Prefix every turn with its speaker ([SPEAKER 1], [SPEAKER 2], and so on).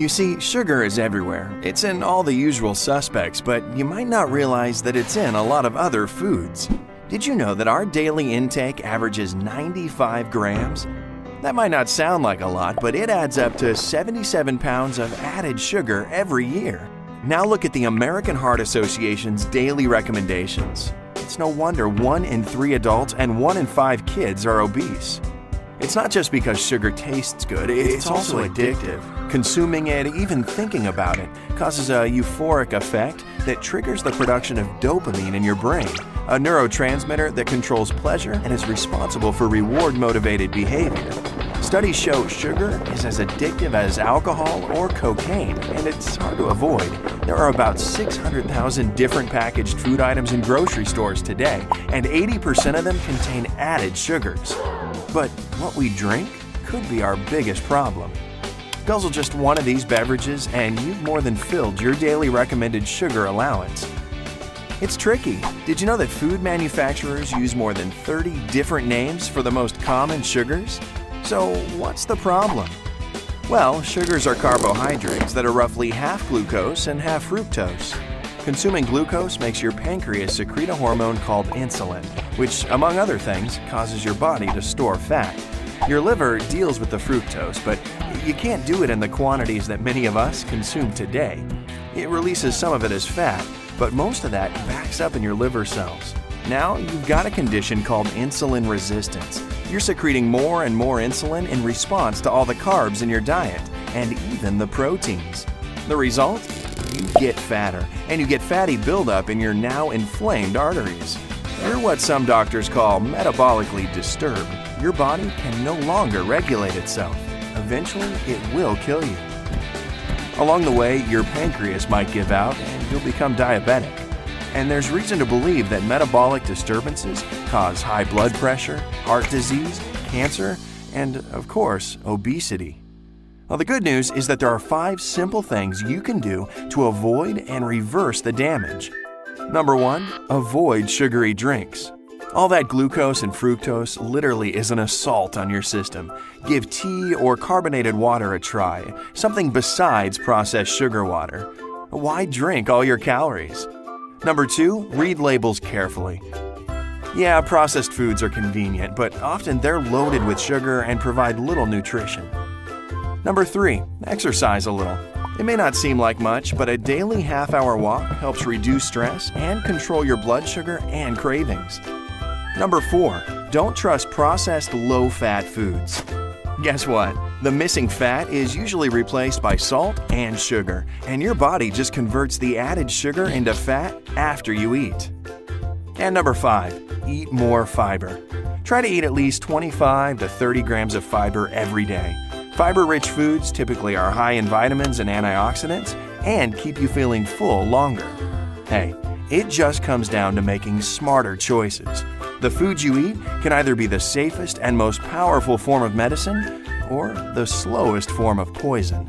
[SPEAKER 1] You see, sugar is everywhere. It's in all the usual suspects, but you might not realize that it's in a lot of other foods. Did you know that our daily intake averages 95 grams? That might not sound like a lot, but it adds up to 77 pounds of added sugar every year. Now look at the American Heart Association's daily recommendations. It's no wonder 1 in 3 adults and 1 in 5 kids are obese. It's not just because sugar tastes good, it's also addictive. Consuming it, even thinking about it, causes a euphoric effect that triggers the production of dopamine in your brain, a neurotransmitter that controls pleasure and is responsible for reward-motivated behavior. Studies show sugar is as addictive as alcohol or cocaine, and it's hard to avoid. There are about 600,000 different packaged food items in grocery stores today, and 80% of them contain added sugars. But what we drink could be our biggest problem. Guzzle just one of these beverages and you've more than filled your daily recommended sugar allowance. It's tricky. Did you know that food manufacturers use more than 30 different names for the most common sugars? So what's the problem? Well, sugars are carbohydrates that are roughly half glucose and half fructose. Consuming glucose makes your pancreas secrete a hormone called insulin, which, among other things, causes your body to store fat. Your liver deals with the fructose, but you can't do it in the quantities that many of us consume today. It releases some of it as fat, but most of that backs up in your liver cells. Now you've got a condition called insulin resistance. You're secreting more and more insulin in response to all the carbs in your diet, and even the proteins. The result? You get fatter, and you get fatty buildup in your now inflamed arteries. You're what some doctors call metabolically disturbed. Your body can no longer regulate itself. Eventually, it will kill you. Along the way, your pancreas might give out and you'll become diabetic. And there's reason to believe that metabolic disturbances cause high blood pressure, heart disease, cancer, and, of course, obesity. Well, the good news is that there are 5 simple things you can do to avoid and reverse the damage. Number 1, avoid sugary drinks. All that glucose and fructose literally is an assault on your system. Give tea or carbonated water a try, something besides processed sugar water. Why drink all your calories? Number 2, read labels carefully. Yeah, processed foods are convenient, but often they're loaded with sugar and provide little nutrition. Number 3, exercise a little. It may not seem like much, but a daily half-hour walk helps reduce stress and control your blood sugar and cravings. Number 4, don't trust processed low-fat foods. Guess what? The missing fat is usually replaced by salt and sugar, and your body just converts the added sugar into fat after you eat. And number 5, eat more fiber. Try to eat at least 25 to 30 grams of fiber every day. Fiber-rich foods typically are high in vitamins and antioxidants and keep you feeling full longer. Hey, it just comes down to making smarter choices. The foods you eat can either be the safest and most powerful form of medicine or the slowest form of poison.